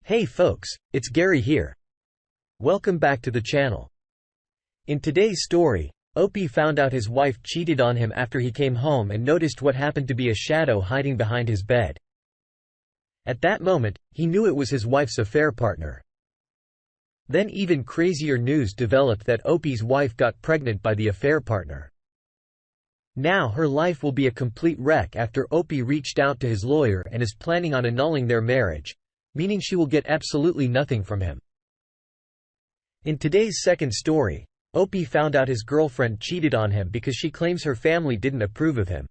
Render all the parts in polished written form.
Hey folks, it's Gary here. Welcome back to the channel. In today's story, Opie found out his wife cheated on him after he came home and noticed what happened to be a shadow hiding behind his bed. At that moment, he knew it was his wife's affair partner. Then even crazier news developed that Opie's wife got pregnant by the affair partner. Now her life will be a complete wreck after Opie reached out to his lawyer and is planning on annulling their marriage, meaning she will get absolutely nothing from him. In today's second story, Opie found out his girlfriend cheated on him because she claims her family didn't approve of him.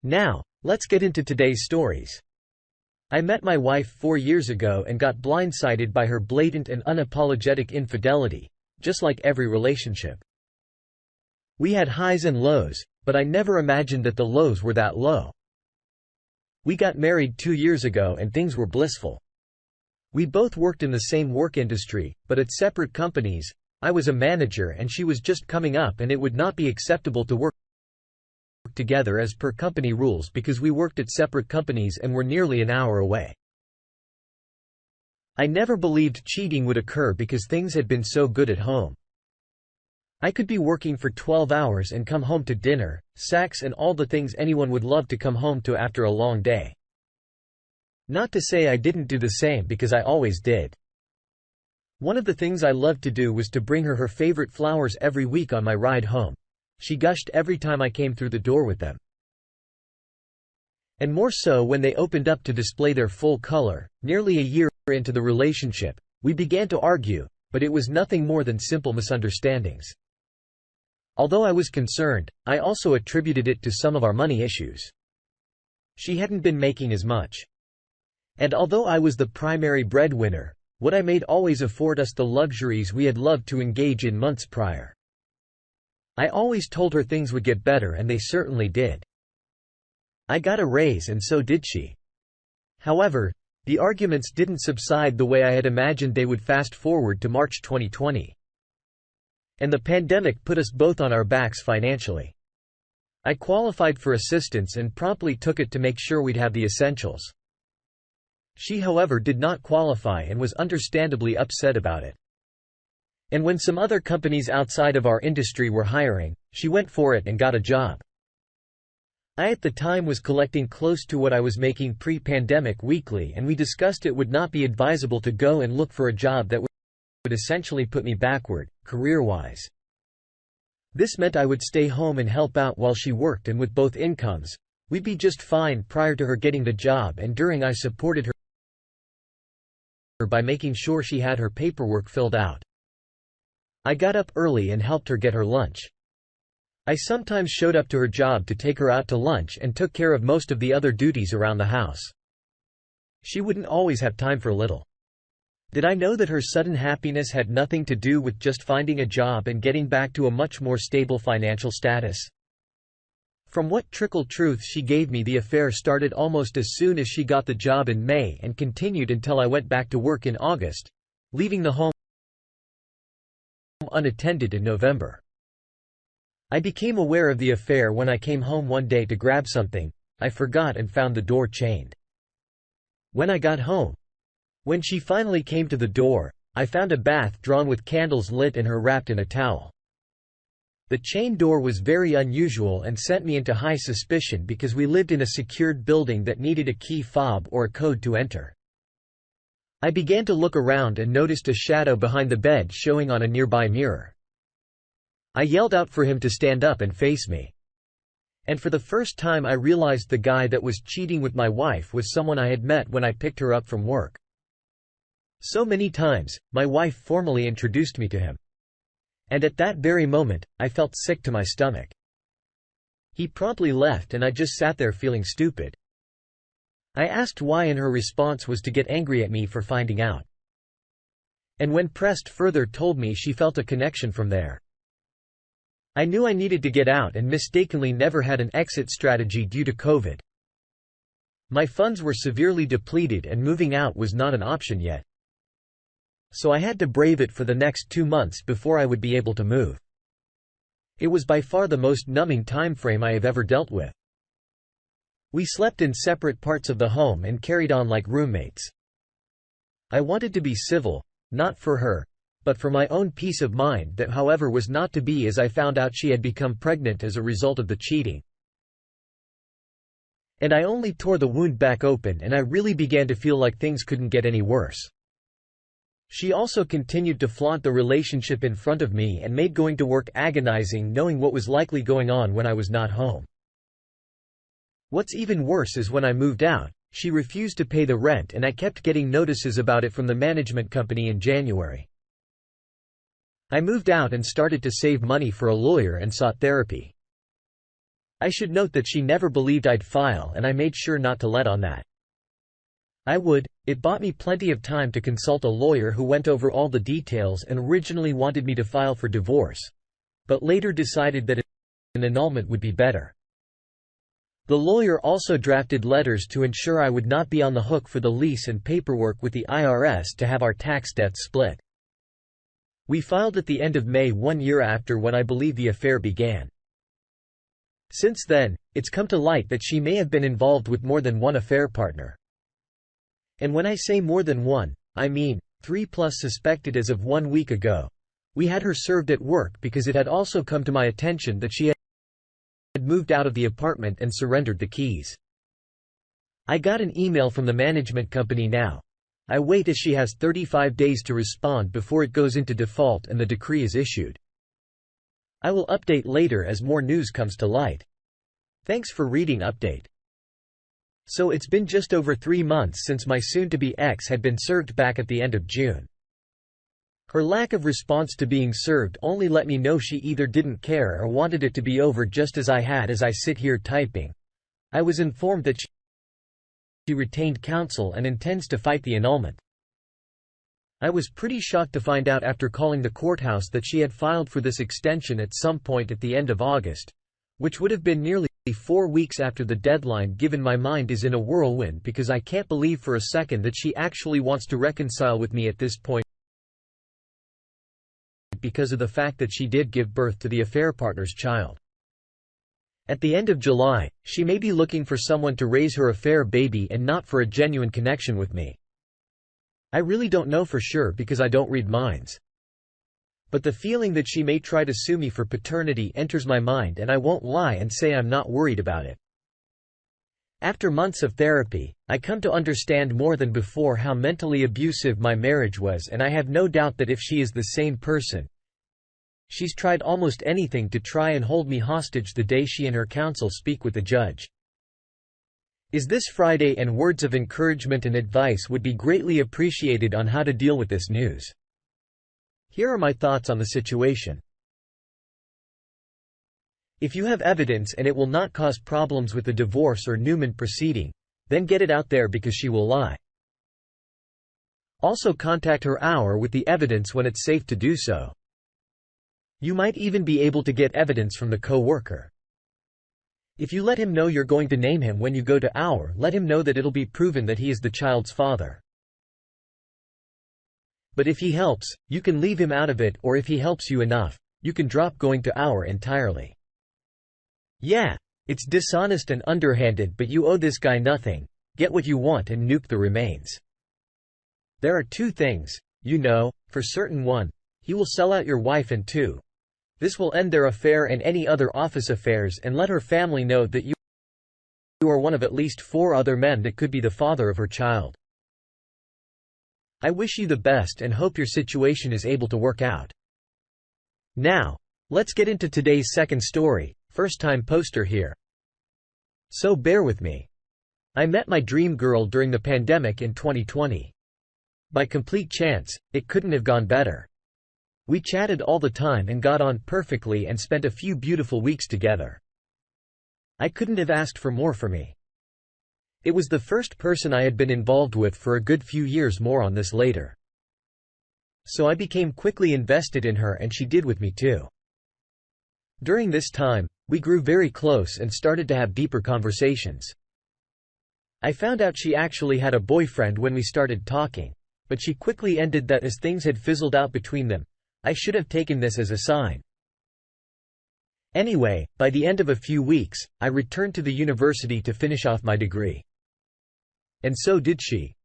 Now, let's get into today's stories. I met my wife 4 years ago and got blindsided by her blatant and unapologetic infidelity, just like every relationship. We had highs and lows, but I never imagined that the lows were that low. We got married 2 years ago and things were blissful. We both worked in the same work industry, but at separate companies. I was a manager and she was just coming up, and it would not be acceptable to work together as per company rules because we worked at separate companies and were nearly an hour away. I never believed cheating would occur because things had been so good at home. I could be working for 12 hours and come home to dinner, sex, and all the things anyone would love to come home to after a long day. Not to say I didn't do the same, because I always did. One of the things I loved to do was to bring her her favorite flowers every week on my ride home. She gushed every time I came through the door with them. And more so when they opened up to display their full color. Nearly a year into the relationship, we began to argue, but it was nothing more than simple misunderstandings. Although I was concerned, I also attributed it to some of our money issues. She hadn't been making as much. And although I was the primary breadwinner, what I made always afforded us the luxuries we had loved to engage in months prior. I always told her things would get better, and they certainly did. I got a raise and so did she. However, the arguments didn't subside the way I had imagined they would. Fast forward to March 2020. And the pandemic put us both on our backs financially. I qualified for assistance and promptly took it to make sure we'd have the essentials. She, however, did not qualify and was understandably upset about it. And when some other companies outside of our industry were hiring, she went for it and got a job. I at the time was collecting close to what I was making pre-pandemic weekly, and we discussed it would not be advisable to go and look for a job that would essentially put me backward, career-wise. This meant I would stay home and help out while she worked, and with both incomes, we'd be just fine. Prior to her getting the job and during, I supported her by making sure she had her paperwork filled out. I got up early and helped her get her lunch. I sometimes showed up to her job to take her out to lunch and took care of most of the other duties around the house. She wouldn't always have time for little. Did I know that her sudden happiness had nothing to do with just finding a job and getting back to a much more stable financial status? From what trickled truth she gave me, the affair started almost as soon as she got the job in May and continued until I went back to work in August, leaving the home unattended in November. I became aware of the affair when I came home one day to grab something I forgot and found the door chained. When I got home, when she finally came to the door, I found a bath drawn with candles lit and her wrapped in a towel. The chain door was very unusual and sent me into high suspicion because we lived in a secured building that needed a key fob or a code to enter. I began to look around and noticed a shadow behind the bed showing on a nearby mirror. I yelled out for him to stand up and face me. And for the first time I realized the guy that was cheating with my wife was someone I had met when I picked her up from work. So many times, my wife formally introduced me to him. And at that very moment, I felt sick to my stomach. He promptly left and I just sat there feeling stupid. I asked why, and her response was to get angry at me for finding out. And when pressed further, told me she felt a connection from there. I knew I needed to get out and mistakenly never had an exit strategy due to COVID. My funds were severely depleted and moving out was not an option yet. So I had to brave it for the next 2 months before I would be able to move. It was by far the most numbing time frame I have ever dealt with. We slept in separate parts of the home and carried on like roommates. I wanted to be civil, not for her, but for my own peace of mind. That however was not to be, as I found out she had become pregnant as a result of the cheating. And I only tore the wound back open, and I really began to feel like things couldn't get any worse. She also continued to flaunt the relationship in front of me and made going to work agonizing, knowing what was likely going on when I was not home. What's even worse is when I moved out, she refused to pay the rent, and I kept getting notices about it from the management company in January. I moved out and started to save money for a lawyer and sought therapy. I should note that she never believed I'd file, and I made sure not to let on that I would. It bought me plenty of time to consult a lawyer who went over all the details and originally wanted me to file for divorce, but later decided that an annulment would be better. The lawyer also drafted letters to ensure I would not be on the hook for the lease and paperwork with the IRS to have our tax debts split. We filed at the end of May, 1 year after when I believe the affair began. Since then, it's come to light that she may have been involved with more than one affair partner. And when I say more than one, I mean 3+ suspected as of 1 week ago. We had her served at work because it had also come to my attention that she had moved out of the apartment and surrendered the keys. I got an email from the management company now. I wait as she has 35 days to respond before it goes into default and the decree is issued. I will update later as more news comes to light. Thanks for reading. Update. So it's been just over 3 months since my soon-to-be ex had been served back at the end of June. Her lack of response to being served only let me know she either didn't care or wanted it to be over, just as I had. As I sit here typing, I was informed that she retained counsel and intends to fight the annulment. I was pretty shocked to find out after calling the courthouse that she had filed for this extension at some point at the end of August, which would have been nearly 4 weeks after the deadline given. My mind is in a whirlwind because I can't believe for a second that she actually wants to reconcile with me at this point, because of the fact that she did give birth to the affair partner's child. At the end of July, she may be looking for someone to raise her affair baby and not for a genuine connection with me. I really don't know for sure because I don't read minds. But the feeling that she may try to sue me for paternity enters my mind, and I won't lie and say I'm not worried about it. After months of therapy, I come to understand more than before how mentally abusive my marriage was, and I have no doubt that if she is the same person, she's tried almost anything to try and hold me hostage the day she and her counsel speak with the judge. Is this Friday, and words of encouragement and advice would be greatly appreciated on how to deal with this news. Here are my thoughts on the situation. If you have evidence and it will not cause problems with the divorce or Newman proceeding, then get it out there because she will lie. Also contact her hour with the evidence when it's safe to do so. You might even be able to get evidence from the co-worker. If you let him know you're going to name him when you go to hour, let him know that it'll be proven that he is the child's father. But if he helps, you can leave him out of it, or if he helps you enough, you can drop going to hour entirely. Yeah, it's dishonest and underhanded, but you owe this guy nothing. Get what you want and nuke the remains. There are 2 things, you know, for certain. 1, he will sell out your wife, and 2, this will end their affair and any other office affairs and let her family know that you are one of at least 4 other men that could be the father of her child. I wish you the best and hope your situation is able to work out. Now, let's get into today's second story. First-time poster here, so bear with me. I met my dream girl during the pandemic in 2020. By complete chance, it couldn't have gone better. We chatted all the time and got on perfectly and spent a few beautiful weeks together. I couldn't have asked for more for me. It was the first person I had been involved with for a good few years. More on this later. So I became quickly invested in her, and she did with me too. During this time, we grew very close and started to have deeper conversations. I found out she actually had a boyfriend when we started talking, but she quickly ended that as things had fizzled out between them. I should have taken this as a sign. Anyway, by the end of a few weeks, I returned to the university to finish off my degree. And so did she.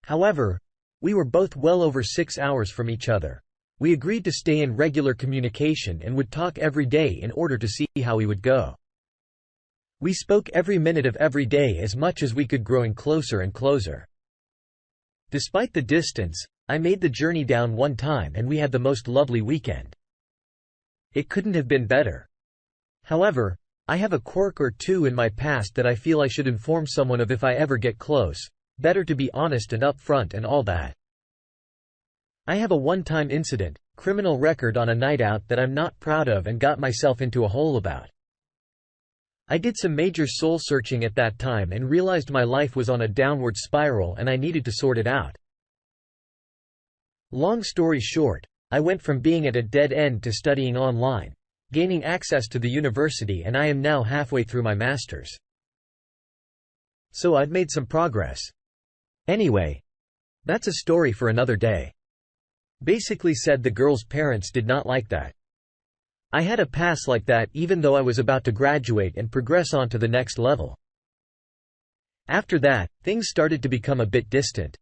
However, We were both well over 6 hours from each other. We agreed to stay in regular communication and would talk every day in order to see how we would go. We spoke every minute of every day as much as we could, growing closer and closer. Despite the distance, I made the journey down one time and we had the most lovely weekend. It couldn't have been better. However, I have a quirk or two in my past that I feel I should inform someone of if I ever get close. Better to be honest and upfront and all that. I have a one-time incident, criminal record on a night out that I'm not proud of and got myself into a hole about. I did some major soul searching at that time and realized my life was on a downward spiral and I needed to sort it out. Long story short, I went from being at a dead end to studying online, gaining access to the university, and I am now halfway through my master's. So I've made some progress. Anyway, that's a story for another day. Basically said the girl's parents did not like that. I had a pass like that even though I was about to graduate and progress on to the next level. After that, things started to become a bit distant.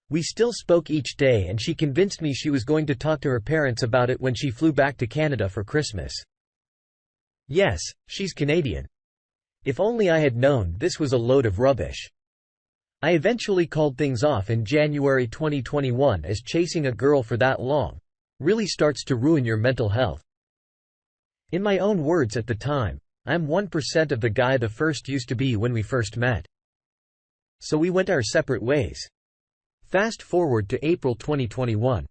We still spoke each day and she convinced me she was going to talk to her parents about it when she flew back to Canada for Christmas. Yes, she's Canadian. If only I had known this was a load of rubbish. I eventually called things off in January 2021 as chasing a girl for that long really starts to ruin your mental health. In my own words at the time, I'm 1% of the guy the first used to be when we first met. So we went our separate ways. Fast forward to April 2021.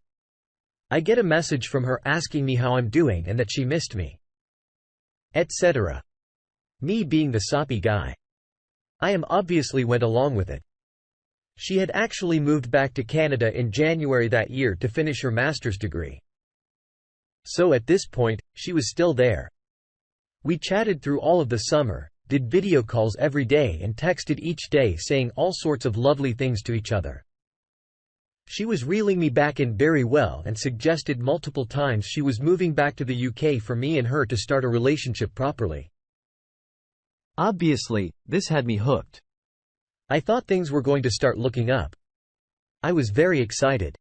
I get a message from her asking me how I'm doing and that she missed me, etc. Me being the soppy guy, I obviously went along with it. She had actually moved back to Canada in January that year to finish her master's degree. So at this point, she was still there. We chatted through all of the summer, did video calls every day and texted each day saying all sorts of lovely things to each other. She was reeling me back in very well and suggested multiple times she was moving back to the UK for me and her to start a relationship properly. Obviously, this had me hooked. I thought things were going to start looking up. I was very excited.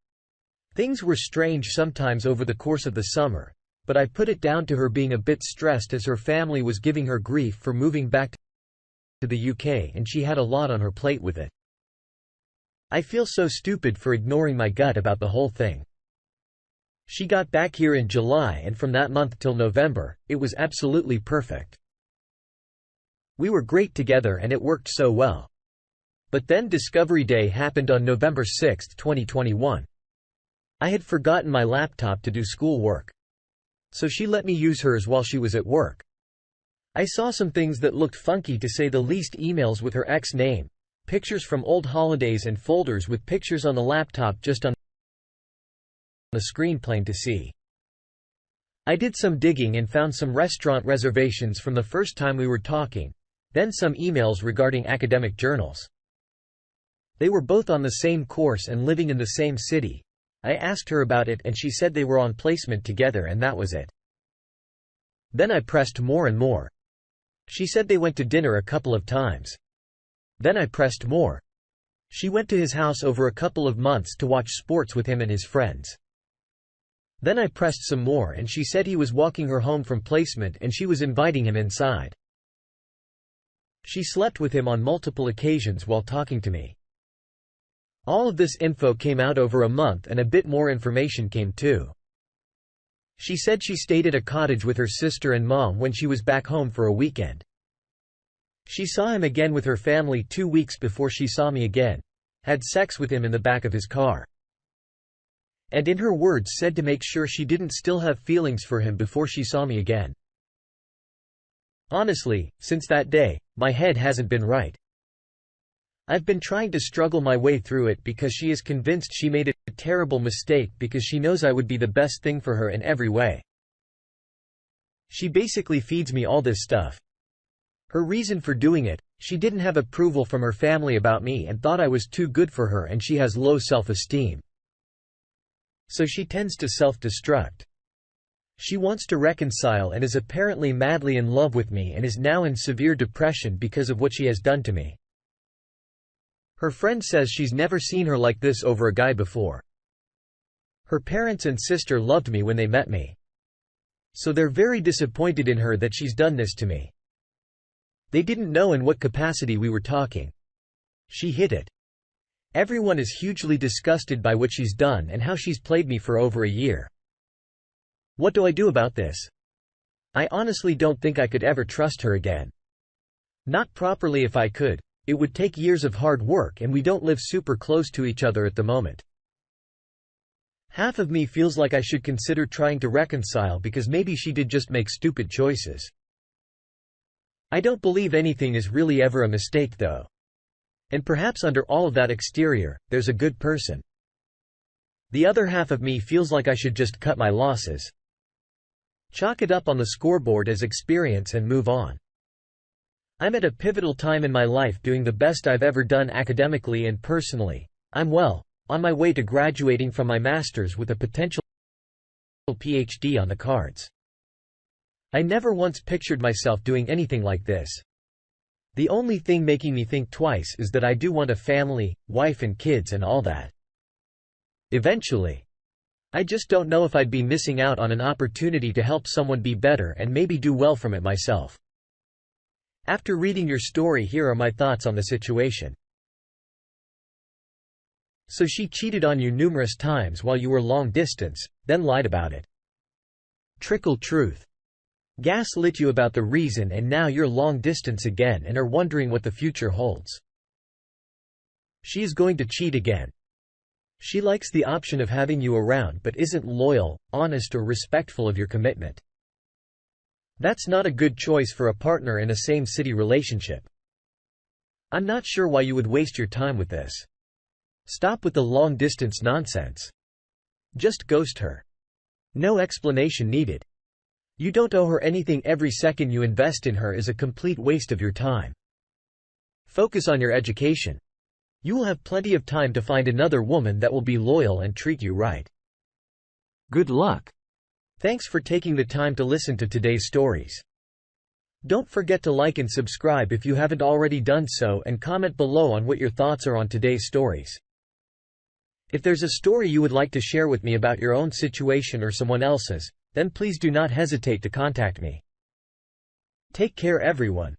Things were strange sometimes over the course of the summer, but I put it down to her being a bit stressed as her family was giving her grief for moving back to the UK and she had a lot on her plate with it. I feel so stupid for ignoring my gut about the whole thing. She got back here in July and from that month till November, it was absolutely perfect. We were great together and it worked so well. But then Discovery Day happened on November 6, 2021. I had forgotten my laptop to do school work. So she let me use hers while she was at work. I saw some things that looked funky to say the least, emails with her ex name, pictures from old holidays and folders with pictures on the laptop just on the screen plain to see. I did some digging and found some restaurant reservations from the first time we were talking, then some emails regarding academic journals. They were both on the same course and living in the same city. I asked her about it and she said they were on placement together and that was it. Then I pressed more and more. She said they went to dinner a couple of times. Then I pressed more. She went to his house over a couple of months to watch sports with him and his friends. Then I pressed some more and she said he was walking her home from placement and she was inviting him inside. She slept with him on multiple occasions while talking to me. All of this info came out over a month and a bit more information came too. She said she stayed at a cottage with her sister and mom when she was back home for a weekend. She saw him again with her family 2 weeks before she saw me again, had sex with him in the back of his car. And in her words said to make sure she didn't still have feelings for him before she saw me again. Honestly, since that day, my head hasn't been right. I've been trying to struggle my way through it because she is convinced she made a terrible mistake because she knows I would be the best thing for her in every way. She basically feeds me all this stuff. Her reason for doing it, she didn't have approval from her family about me and thought I was too good for her and she has low self-esteem. So she tends to self-destruct. She wants to reconcile and is apparently madly in love with me and is now in severe depression because of what she has done to me. Her friend says she's never seen her like this over a guy before. Her parents and sister loved me when they met me. So they're very disappointed in her that she's done this to me. They didn't know in what capacity we were talking. She hid it. Everyone is hugely disgusted by what she's done and how she's played me for over a year. What do I do about this? I honestly don't think I could ever trust her again. Not properly if I could. It would take years of hard work and we don't live super close to each other at the moment. Half of me feels like I should consider trying to reconcile because maybe she did just make stupid choices. I don't believe anything is really ever a mistake though. And perhaps under all of that exterior, there's a good person. The other half of me feels like I should just cut my losses. Chalk it up on the scoreboard as experience and move on. I'm at a pivotal time in my life doing the best I've ever done academically and personally. I'm on my way to graduating from my master's with a potential PhD on the cards. I never once pictured myself doing anything like this. The only thing making me think twice is that I do want a family, wife and kids and all that. Eventually. I just don't know if I'd be missing out on an opportunity to help someone be better and maybe do well from it myself. After reading your story, here are my thoughts on the situation. So she cheated on you numerous times while you were long distance, then lied about it. Trickle truth. Gaslit you about the reason and now you're long distance again and are wondering what the future holds. She is going to cheat again. She likes the option of having you around but isn't loyal, honest or respectful of your commitment. That's not a good choice for a partner in a same-city relationship. I'm not sure why you would waste your time with this. Stop with the long-distance nonsense. Just ghost her. No explanation needed. You don't owe her anything. Every second you invest in her is a complete waste of your time. Focus on your education. You will have plenty of time to find another woman that will be loyal and treat you right. Good luck. Thanks for taking the time to listen to today's stories. Don't forget to like and subscribe if you haven't already done so and comment below on what your thoughts are on today's stories. If there's a story you would like to share with me about your own situation or someone else's, then please do not hesitate to contact me. Take care everyone.